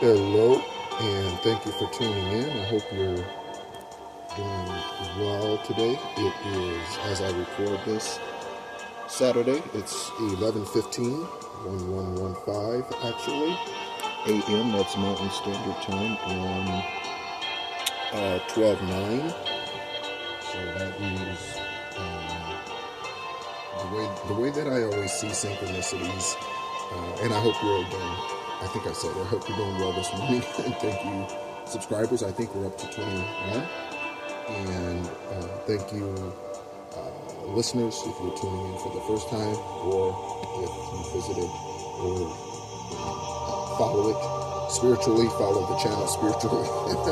Hello, and thank you for tuning in. I hope you're doing well today. It is, as I record this, Saturday. It's 11:15, 11:15 actually, a.m. That's Mountain Standard Time on 12/9. So that is the way that I always see synchronicities, and I hope you're I think I said I hope you're doing well this morning. And thank you, subscribers. I think we're up to 21. And thank you, listeners, if you're tuning in for the first time, or if you visited or follow it spiritually, follow the channel spiritually. And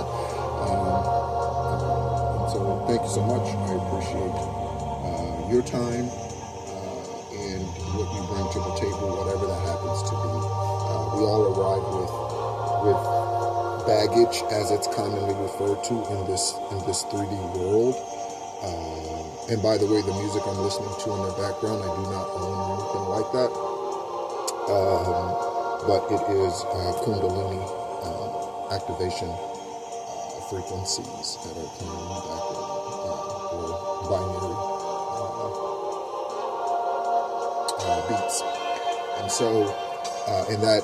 so thank you so much. I appreciate your time and what you bring to the table, whatever that happens to be. We all arrive with baggage, as it's commonly referred to in this 3D world. And by the way, the music I'm listening to in the background, I do not own anything like that. But it is Kundalini activation frequencies that are playing in the background, or binary beats. And so, in that,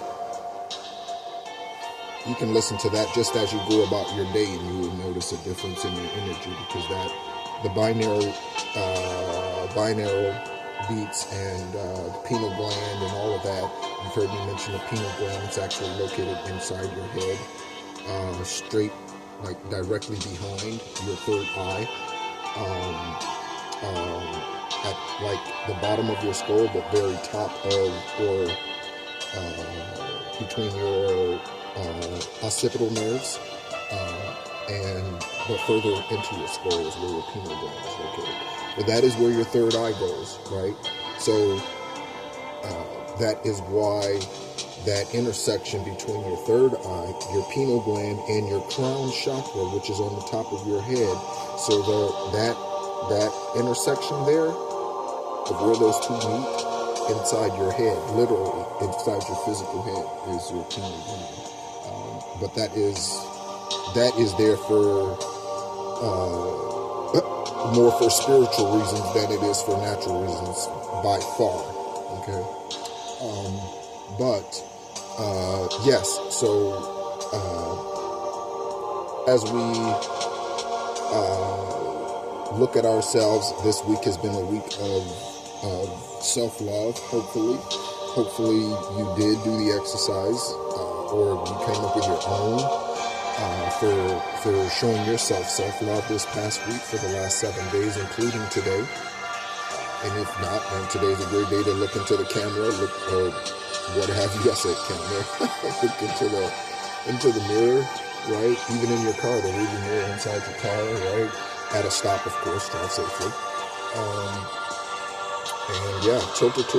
you can listen to that just as you go about your day, and you will notice a difference in your energy, because the binary beats and the pineal gland and all of that. You've heard me mention the pineal gland. It's actually located inside your head, straight, like directly behind your third eye, at like the bottom of your skull, but very top of, or between your occipital nerves, but further into your skull is where your pineal gland is located. But that is where your third eye goes, right? So that is why that intersection between your third eye, your pineal gland, and your crown chakra, which is on the top of your head, so that intersection there of where those two meet inside your head, literally inside your physical head, is your pineal gland. But that is there for more for spiritual reasons than it is for natural reasons, by far. Okay, but yes. So as we look at ourselves, this week has been a week of self-love. Hopefully you did do the exercise, or you came up with your own for showing yourself self-love this past week, for the last 7 days, including today. And if not, then today's a great day to look into the camera, or what have you. I said camera. Look into the mirror, right? Even in your car, the rearview mirror inside your car, right? At a stop, of course, drive safely. And yeah, tilt it to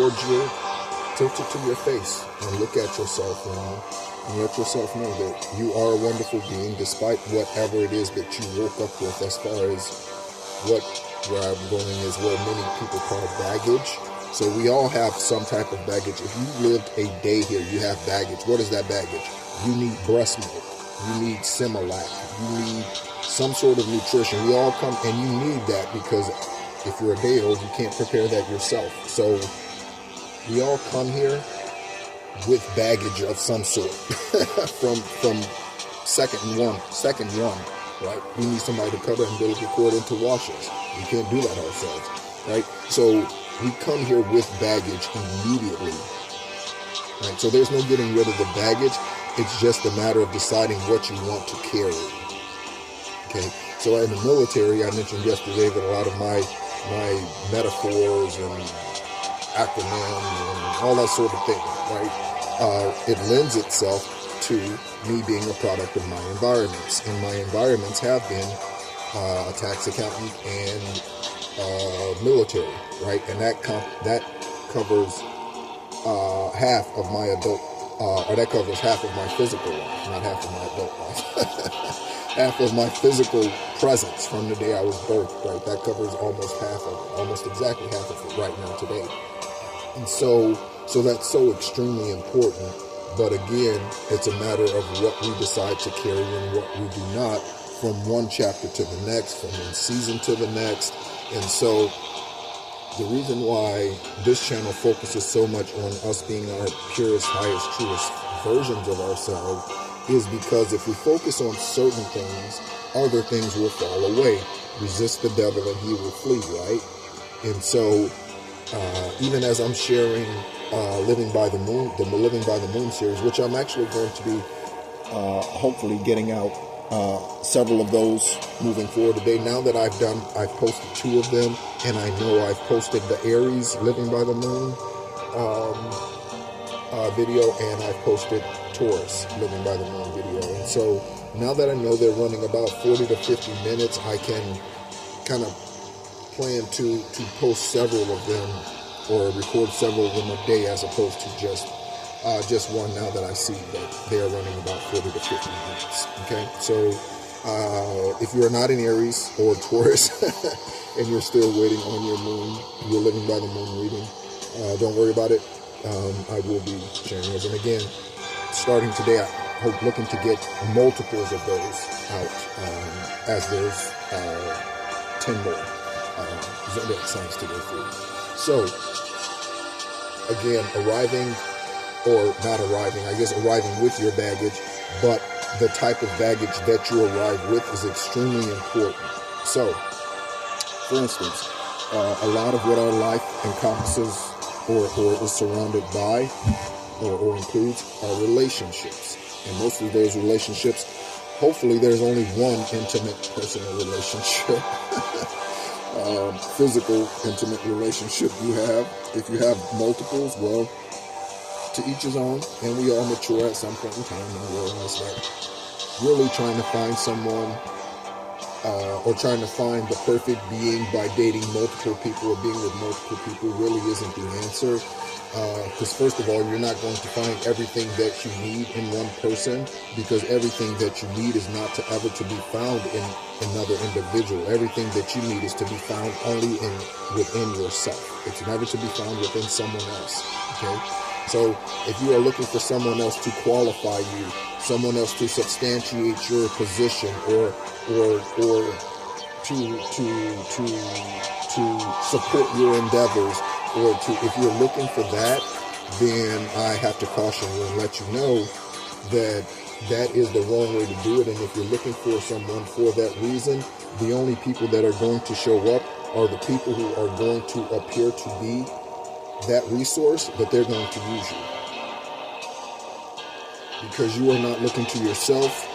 your face and look at yourself, and let yourself know that you are a wonderful being, despite whatever it is that you woke up with, as far as where I'm going is where many people call baggage. So we all have some type of baggage. If you lived a day here, you have baggage. What is that baggage? You need breast milk. You need Similac. You need some sort of nutrition. We all come, and you need that, because if you're a day old, you can't prepare that yourself. So we all come here with baggage of some sort. from second one, right? We need somebody to cover umbilical cord into washers. We can't do that ourselves, right? So we come here with baggage immediately, right? So there's no getting rid of the baggage. It's just a matter of deciding what you want to carry. Okay. So in the military, I mentioned yesterday that a lot of my metaphors and acronyms and all that sort of thing, right? It lends itself to me being a product of my environments, and my environments have been a tax accountant and military, right? And that covers half of my adult, or that covers half of my physical life, not half of my adult life. Half of my physical presence from the day I was birthed, right? That covers almost exactly half of it right now today. And so that's so extremely important But again, it's a matter of what we decide to carry and what we do not, from one chapter to the next, from one season to the next. And so the reason why this channel focuses so much on us being our purest, highest, truest versions of ourselves is because if we focus on certain things, other things will fall away. Resist the devil and he will flee, right? And so even as I'm sharing Living by the Moon, the Living by the Moon series, which I'm actually going to be hopefully getting out several of those moving forward today. Now that I've posted 2 of them, and I know I've posted the Aries Living by the Moon video, and I've posted Taurus Living by the Moon video. And so now that I know they're running about 40 to 50 minutes, I can kind of plan to post several of them or record several of them a day as opposed to just one, now that I see that they are running about 40 to 50 minutes. Okay, so if you're not in Aries or Taurus and you're still waiting on your moon, you're living by the moon reading, don't worry about it. I will be sharing those. And again, starting today, I hope looking to get multiples of those out as there's 10 more zodiac signs to go through. So again, arriving with your baggage, but the type of baggage that you arrive with is extremely important. So, for instance, a lot of what our life encompasses or is surrounded by or includes are relationships. And most of those relationships, hopefully there's only one intimate personal relationship. Physical intimate relationship you have. If you have multiples, well, to each his own, and we all mature at some point in time and realize that really trying to find someone or trying to find the perfect being by dating multiple people or being with multiple people really isn't the answer. Because first of all, you're not going to find everything that you need in one person, because everything that you need is not ever to be found in another individual. Everything that you need is to be found only within yourself. It's never to be found within someone else. Okay? So if you are looking for someone else to qualify you, someone else to substantiate your position, or to support your endeavors, or if you're looking for that, then I have to caution you and let you know that that is the wrong way to do it. And if you're looking for someone for that reason, the only people that are going to show up are the people who are going to appear to be that resource, but they're going to use you. Because you are not looking to yourself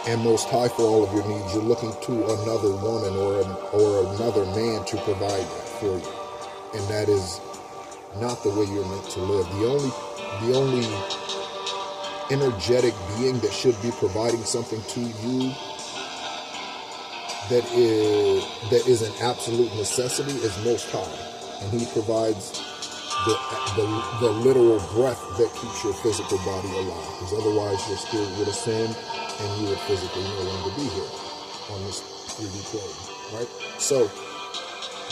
and Most High for all of your needs. You're looking to another woman or another man to provide that for you. And that is not the way you're meant to live. The only energetic being that should be providing something to you that is an absolute necessity is Most High. And he provides the literal breath that keeps your physical body alive. Because otherwise your spirit would ascend and you would physically no longer be here on this 3D plane. Right? So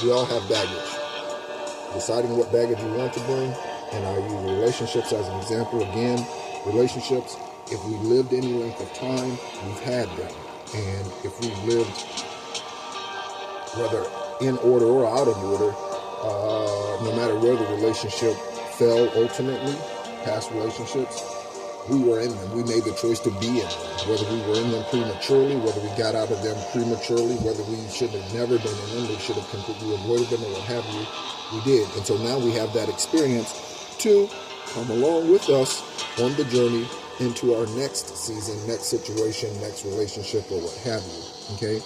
we all have baggage. Deciding what baggage you want to bring, and I use relationships as an example. Again, relationships, if we lived any length of time, we've had them. And if we lived, whether in order or out of order, no matter where the relationship fell ultimately, past relationships, we were in them. We made the choice to be in them. Whether we were in them prematurely, whether we got out of them prematurely, whether we should have never been in them, we should have completely avoided them, or what have you, we did. And so now we have that experience to come along with us on the journey into our next season, next situation, next relationship, or what have you. Okay?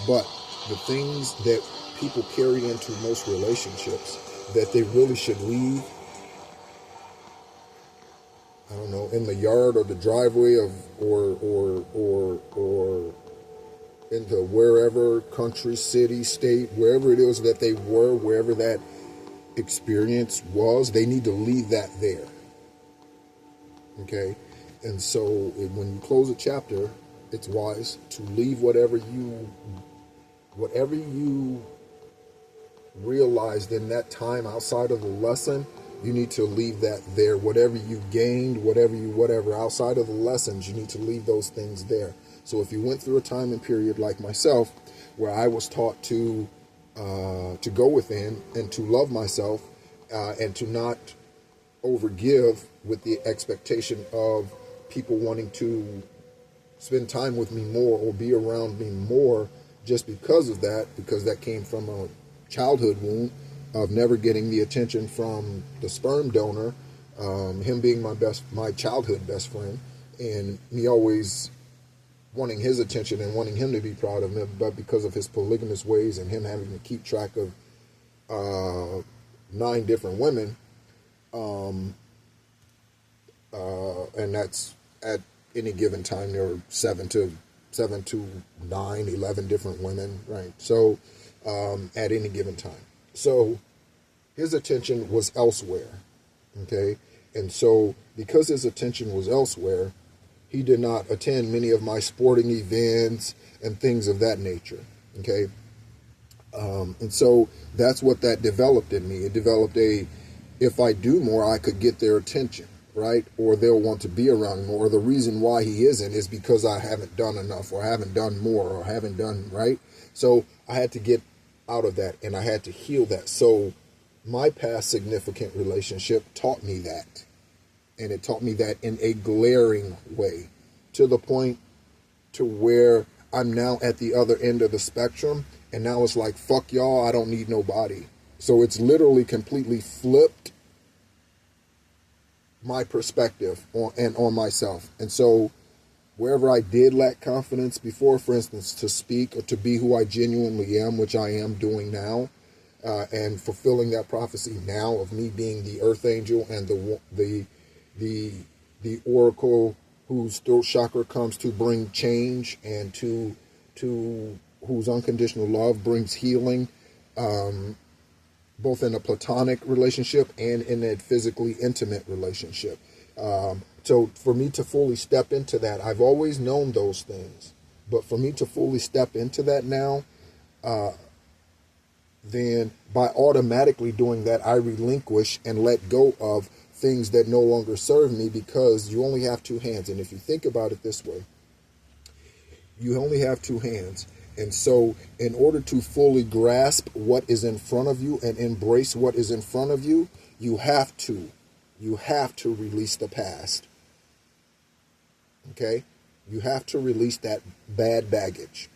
But the things that people carry into most relationships that they really should leave, I don't know, in the yard or the driveway of or into wherever, country, city, state, wherever it is that they were, wherever that experience was, they need to leave that there. Okay? And so when you close a chapter, it's wise to leave whatever you realized in that time outside of the lesson, You need to leave that there. Whatever you gained, whatever outside of the lessons, you need to leave those things there. So if you went through a time and period like myself, where I was taught to go within and to love myself, and to not overgive with the expectation of people wanting to spend time with me more or be around me more, just because of that, because that came from a childhood wound of never getting the attention from the sperm donor, him being my childhood best friend, and me always wanting his attention and wanting him to be proud of me, but because of his polygamous ways and him having to keep track of 9 different women, and that's at any given time there were 7 to 9, 11 different women, right? So at any given time. So his attention was elsewhere, okay? And so because his attention was elsewhere, he did not attend many of my sporting events and things of that nature, okay? And so that's what that developed in me. It developed if I do more, I could get their attention, right? Or they'll want to be around more. Or the reason why he isn't is because I haven't done enough, or haven't done more, or haven't done, right? So I had to get out of that, and I had to heal that. So my past significant relationship taught me that. And it taught me that in a glaring way, to the point to where I'm now at the other end of the spectrum, and now it's like, fuck y'all, I don't need nobody. So it's literally completely flipped my perspective on myself. And so wherever I did lack confidence before, for instance, to speak or to be who I genuinely am, which I am doing now, and fulfilling that prophecy now of me being the earth angel and the oracle whose throat chakra comes to bring change, and to whose unconditional love brings healing, both in a platonic relationship and in a physically intimate relationship. So for me to fully step into that, I've always known those things, but for me to fully step into that now, then by automatically doing that, I relinquish and let go of things that no longer serve me, because you only have 2 hands. And if you think about it this way, you only have 2 hands. And so in order to fully grasp what is in front of you and embrace what is in front of you, you have to release the past. Okay? You have to release that bad baggage.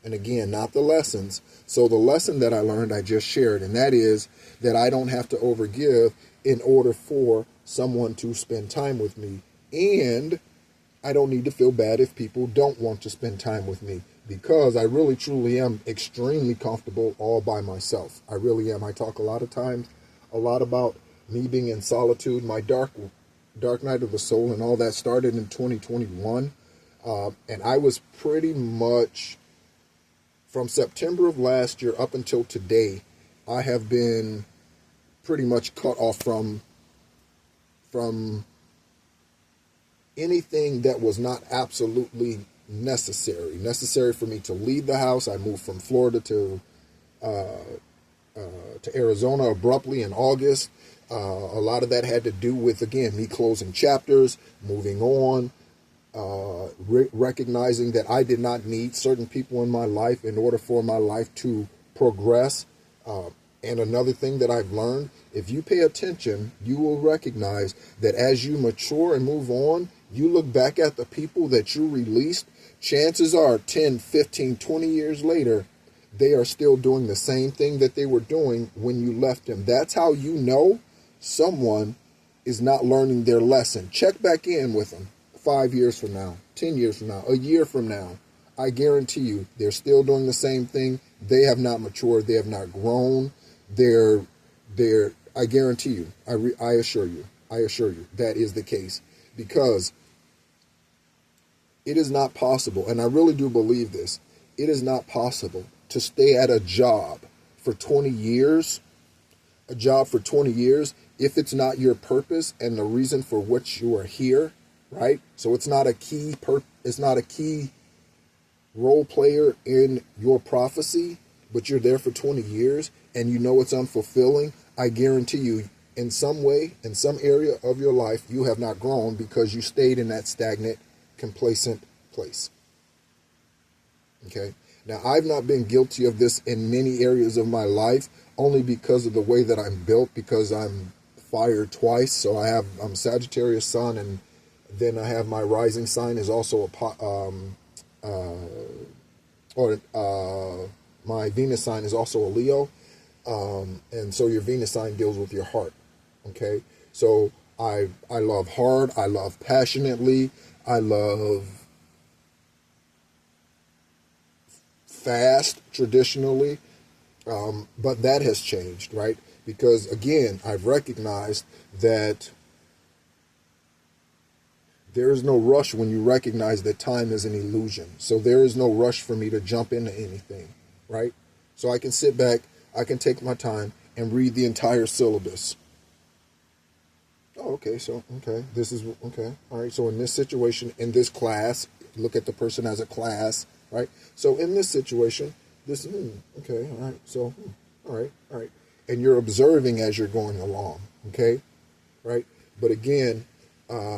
And again, not the lessons. So the lesson that I learned, I just shared, and that is that I don't have to overgive in order for someone to spend time with me. And I don't need to feel bad if people don't want to spend time with me, because I really truly am extremely comfortable all by myself. I really am. I talk a lot about me being in solitude. My dark night of the soul and all that started in 2021. And I was pretty much, from September of last year up until today, I have been pretty much cut off from anything that was not absolutely necessary for me to leave the house. I moved from Florida to Arizona abruptly in August. A lot of that had to do with, again, me closing chapters, moving on, recognizing that I did not need certain people in my life in order for my life to progress. And another thing that I've learned, if you pay attention, you will recognize that as you mature and move on, you look back at the people that you released, chances are 10, 15, 20 years later, they are still doing the same thing that they were doing when you left them. That's how you know someone is not learning their lesson. Check back in with them 5 years from now, 10 years from now, a year from now. I guarantee you they're still doing the same thing. They have not matured. They have not grown. I guarantee you, I assure you that is the case, because it is not possible, and I really do believe this, it is not possible to stay at a job for 20 years, if it's not your purpose and the reason for which you are here, right? So it's not a key role player in your prophecy, but you're there for 20 years and you know it's unfulfilling. I guarantee you, in some way, in some area of your life, you have not grown because you stayed in that stagnant, complacent place. Okay? Now, I've not been guilty of this in many areas of my life, only because of the way that I'm built, because I'm fire twice. So I'm Sagittarius sun, and then I have my rising sign is also my Venus sign is also a Leo. And so your Venus sign deals with your heart. Okay. So I love hard. I love passionately. I love fast traditionally. But that has changed, right? Because again, I've recognized that there is no rush when you recognize that time is an illusion. So there is no rush for me to jump into anything, right? So I can sit back, I can take my time and read the entire syllabus. Oh, okay, this is, okay, all right. So in this situation, in this class, look at the person as a class, right? So in this situation, okay, all right, so, all right. And you're observing as you're going along, okay, right? But again,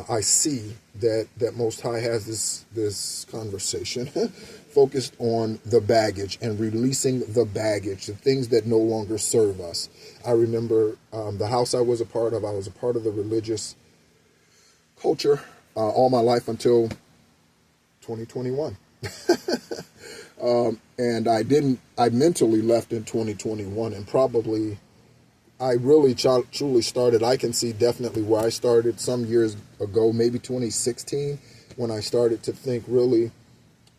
I see that Most High has this conversation focused on the baggage and releasing the baggage, the things that no longer serve us. I remember the house I was a part of. I was a part of the religious culture all my life until 2021. And I mentally left in 2021, and probably I really truly started, I can see definitely where I started some years ago, maybe 2016, when I started to think really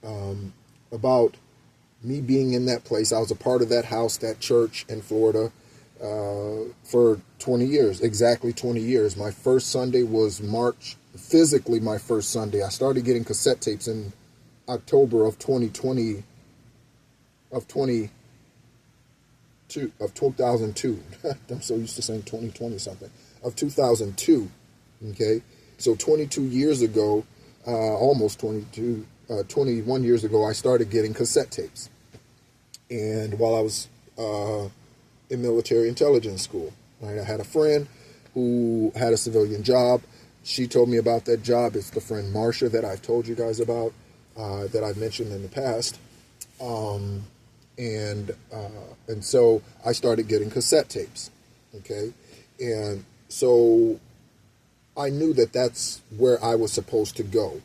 about me being in that place. I was a part of that house, that church in Florida for 20 years, exactly 20 years. My first Sunday was physically my first Sunday. I started getting cassette tapes in October of 2020, of 2002. I'm so used to saying 2020 something. Of 2002. Okay. So 22 years ago, almost 21 years ago, I started getting cassette tapes. And while I was in military intelligence school, right, I had a friend who had a civilian job. She told me about that job. It's the friend Marsha that I've told you guys about, that I've mentioned in the past. And so I started getting cassette tapes, okay? And so I knew that that's where I was supposed to go.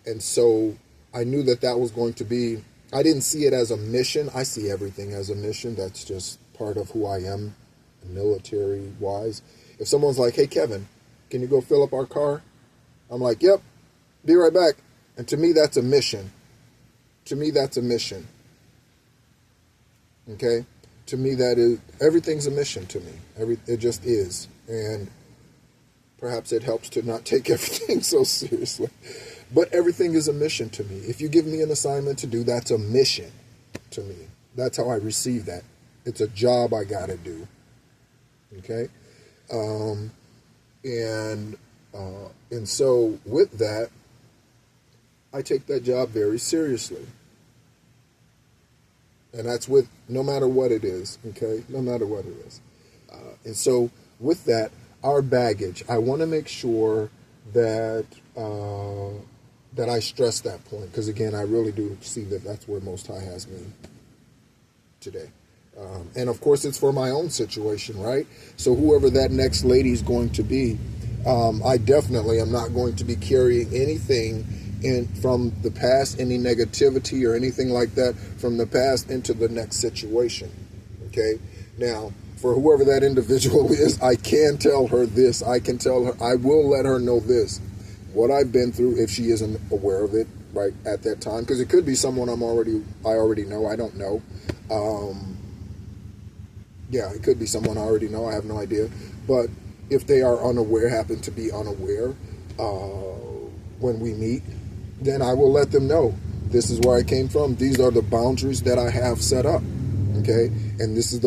And so I knew that was going to be, I didn't see it as a mission. I see everything as a mission. That's just part of who I am, military-wise. If someone's like, hey, Kevin, can you go fill up our car? I'm like, yep, be right back. And to me, that's a mission. To me, that's a mission. Okay, to me everything's a mission to me. It just is, and perhaps it helps to not take everything so seriously. But everything is a mission to me. If you give me an assignment to do, that's a mission to me. That's how I receive that. It's a job I gotta do. Okay, and so with that, I take that job very seriously. And that's with no matter what it is, okay? No matter what it is. And so with that, our baggage, I want to make sure that that I stress that point. Because again, I really do see that that's where Most High has me today. And of course, it's for my own situation, right? So whoever that next lady is going to be, I definitely am not going to be carrying anything from the past, any negativity or anything like that from the past into the next situation. Okay. Now, for whoever that individual is, I can tell her this. I will let her know this. What I've been through, if she isn't aware of it right at that time, because it could be someone I already know. I don't know. Yeah, it could be someone I already know. I have no idea. But if they are unaware, happen to be unaware when we meet, then I will let them know this is where I came from. These are the boundaries that I have set up, okay? And this is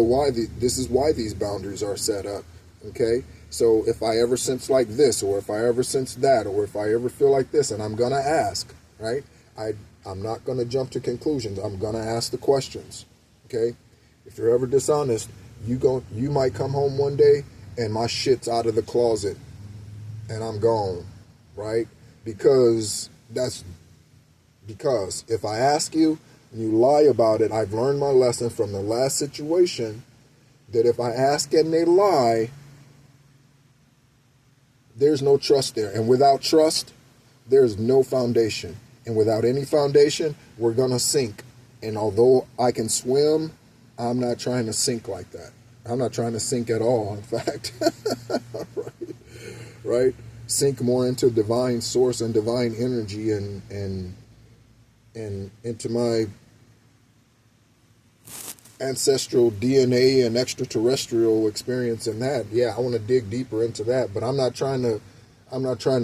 why these boundaries are set up, okay? So if I ever sense like this, or if I ever sense that, or if I ever feel like this, and I'm gonna ask, right? I'm not gonna jump to conclusions. I'm gonna ask the questions, okay? If you're ever dishonest, you might come home one day and my shit's out of the closet and I'm gone, right? Because if I ask you and you lie about it, I've learned my lesson from the last situation that if I ask and they lie, there's no trust there. And without trust, there's no foundation. And without any foundation, we're going to sink. And although I can swim, I'm not trying to sink like that. I'm not trying to sink at all, in fact. right? Sink more into divine source and divine energy and into my ancestral DNA and extraterrestrial experience in that. Yeah, I want to dig deeper into that, but I'm not trying to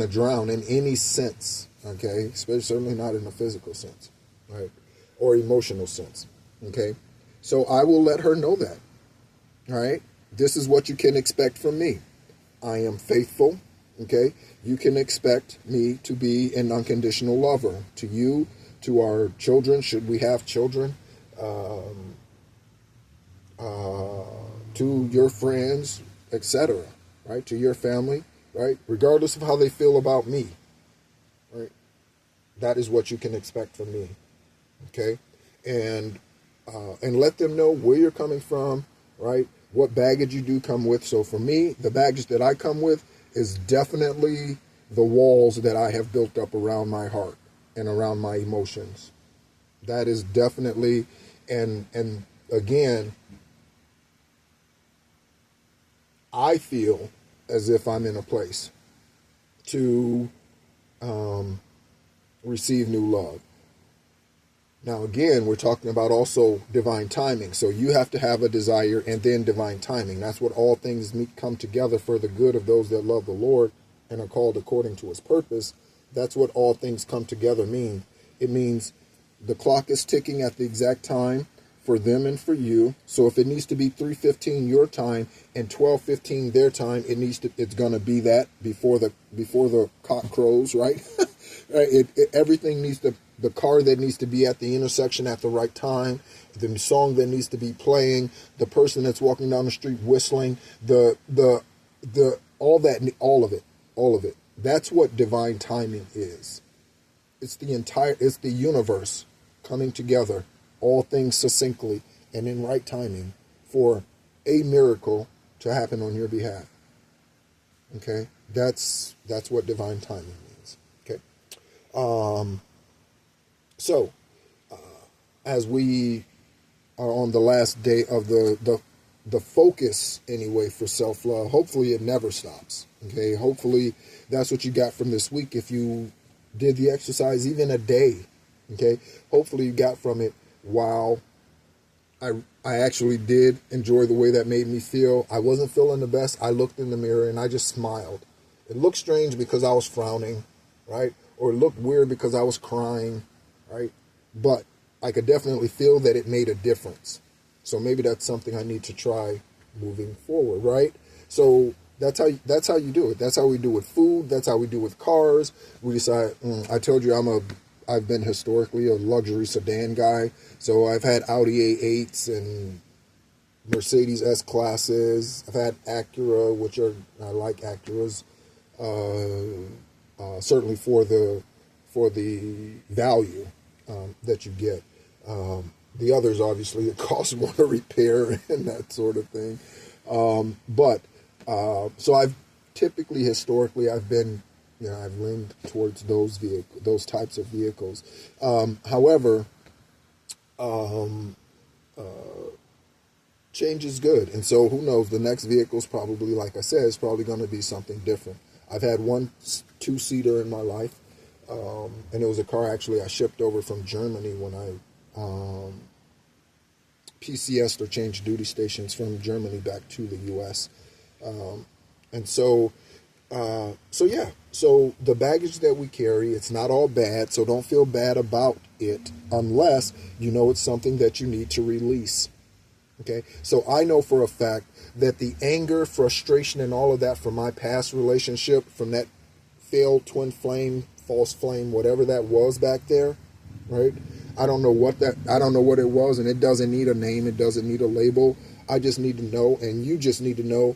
drown in any sense, okay? Especially certainly not in a physical sense, right? Or emotional sense, okay? So I will let her know that, all right? This is what you can expect from me. I am faithful, okay? You can expect me to be an unconditional lover to you, to our children, should we have children, to your friends, etc., right? To your family, right? Regardless of how they feel about me, right? That is what you can expect from me, okay? And let them know where you're coming from, right? What baggage you do come with. So for me, the baggage that I come with is definitely the walls that I have built up around my heart and around my emotions. That is definitely, and again, I feel as if I'm in a place to receive new love. Now, again, we're talking about also divine timing. So you have to have a desire and then divine timing. That's what all things come together for the good of those that love the Lord and are called according to his purpose. That's what all things come together mean. It means the clock is ticking at the exact time for them and for you. So if it needs to be 3:15 your time and 12:15 their time, it's going to be that before the cock crows, right? Right? Everything needs to, the car that needs to be at the intersection at the right time, the song that needs to be playing, the person that's walking down the street whistling, all of it. That's what divine timing is. It's the universe coming together, all things succinctly and in right timing for a miracle to happen on your behalf. Okay? That's what divine timing means. Okay? So, as we are on the last day of the focus anyway for self-love, hopefully it never stops. Okay? Hopefully that's what you got from this week. If you did the exercise even a day, okay? Hopefully you got from it, wow, I actually did enjoy the way that made me feel. I wasn't feeling the best. I looked in the mirror and I just smiled. It looked strange because I was frowning, right? Or it looked weird because I was crying, right? But I could definitely feel that it made a difference. So maybe that's something I need to try moving forward, right? So that's how you do it. That's how we do with food. That's how we do with cars. We decide, I told you I've been historically a luxury sedan guy. So I've had Audi A8s and Mercedes S-classes. I've had Acura, I like Acuras, certainly for the value that you get. The others, obviously, it costs more to repair and that sort of thing. So I've typically, historically, I've been, I've leaned towards those types of vehicles. However, change is good. And so who knows, the next vehicle's probably, like I said, is probably going to be something different. I've had one two-seater in my life, and it was a car actually I shipped over from Germany when I PCS'd or changed duty stations from Germany back to the U.S. So the baggage that we carry, it's not all bad, so don't feel bad about it unless you know it's something that you need to release. Okay, so I know for a fact that the anger, frustration, and all of that from my past relationship, from that failed twin flame, false flame, whatever that was back there, right? I don't know what it was, and it doesn't need a name, it doesn't need a label. I just need to know, and you just need to know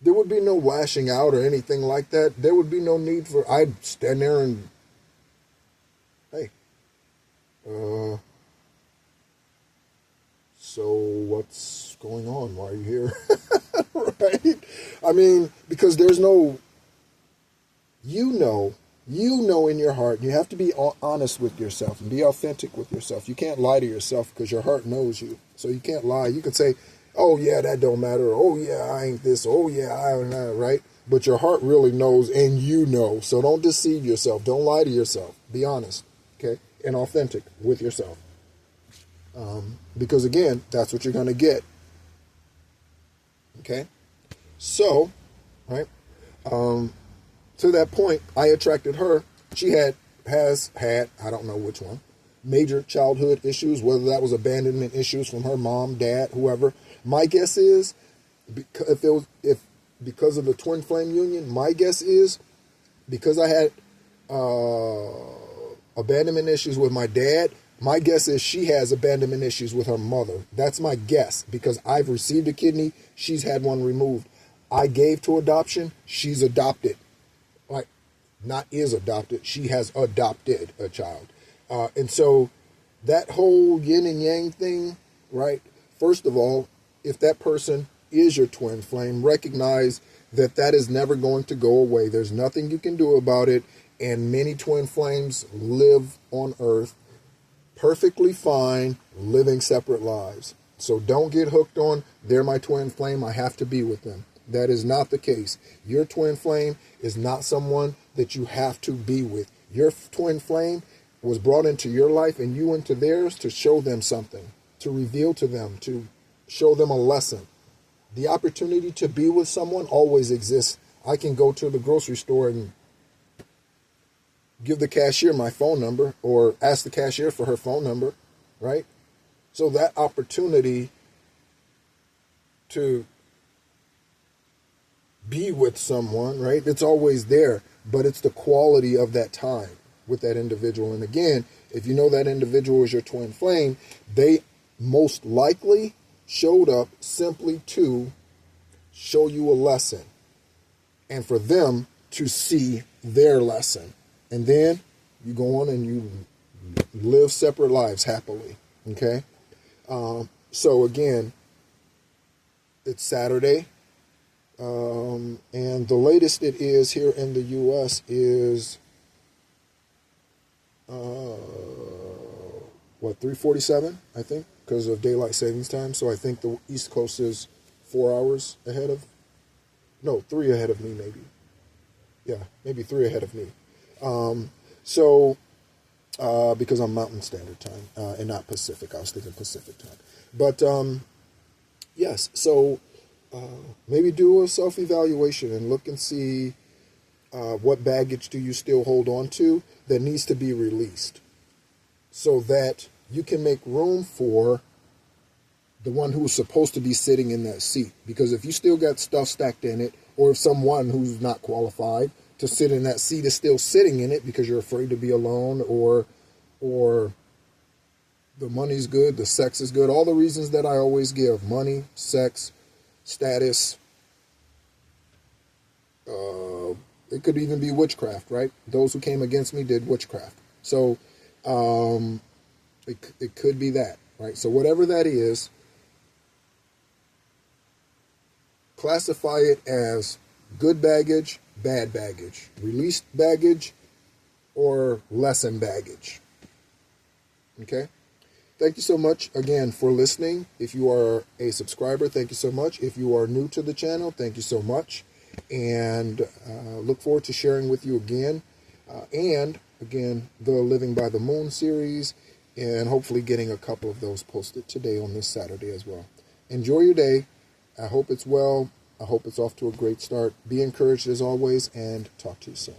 there would be no lashing out or anything like that. There would be no need for, I'd stand there and, hey, so what's going on? Why are you here? Right? I mean, because there's no, you know in your heart, you have to be honest with yourself and be authentic with yourself. You can't lie to yourself because your heart knows you. So you can't lie. You could say, oh yeah, that don't matter. Or, oh yeah, I ain't this. Oh yeah, I don't know, right? But your heart really knows, and you know. So don't deceive yourself. Don't lie to yourself. Be honest, okay? And authentic with yourself. Because again, that's what you're going to get. Okay? So, right? To that point, I attracted her. She has had, I don't know which one, major childhood issues, whether that was abandonment issues from her mom, dad, whoever. My guess is, because of the twin flame union, my guess is because I had abandonment issues with my dad, my guess is she has abandonment issues with her mother. That's my guess, because I've received a kidney, she's had one removed. I gave to adoption, she's adopted. Like, not is adopted, she has adopted a child. And so that whole yin and yang thing, right? First of all, if that person is your twin flame, recognize that that is never going to go away. There's nothing you can do about it. And many twin flames live on Earth perfectly fine, living separate lives. So don't get hooked on, they're my twin flame, I have to be with them. That is not the case. Your twin flame is not someone that you have to be with. Your twin flame was brought into your life and you into theirs to show them something, to reveal to them, to show them a lesson. The opportunity to be with someone always exists. I can go to the grocery store and give the cashier my phone number or ask the cashier for her phone number, right? So that opportunity to be with someone, right? It's always there, but it's the quality of that time with that individual. And again, if you know that individual is your twin flame, they most likely showed up simply to show you a lesson and for them to see their lesson. And then you go on and you live separate lives happily, okay? So again, it's Saturday. And the latest it is here in the U.S. is, 3:47, I think, because of daylight savings time. So I think the East Coast is 4 hours ahead of, 3 ahead of me maybe. Yeah, maybe 3 ahead of me. Because I'm Mountain Standard Time and not Pacific. I was thinking Pacific time. But, yes, so maybe do a self-evaluation and look and see what baggage do you still hold on to that needs to be released so that you can make room for the one who's supposed to be sitting in that seat. Because if you still got stuff stacked in it, or if someone who's not qualified to sit in that seat is still sitting in it because you're afraid to be alone, or the money's good, the sex is good, all the reasons that I always give: money, sex, status. It could even be witchcraft, right? Those who came against me did witchcraft. So it could be that, right? So whatever that is, classify it as good baggage, bad baggage, released baggage, or lesson baggage. Okay? Thank you so much again for listening. If you are a subscriber, thank you so much. If you are new to the channel, thank you so much. And look forward to sharing with you again. And again, the Living by the Moon series, and hopefully getting a couple of those posted today on this Saturday as well. Enjoy your day. I hope it's well. I hope it's off to a great start. Be encouraged as always, and talk to you soon.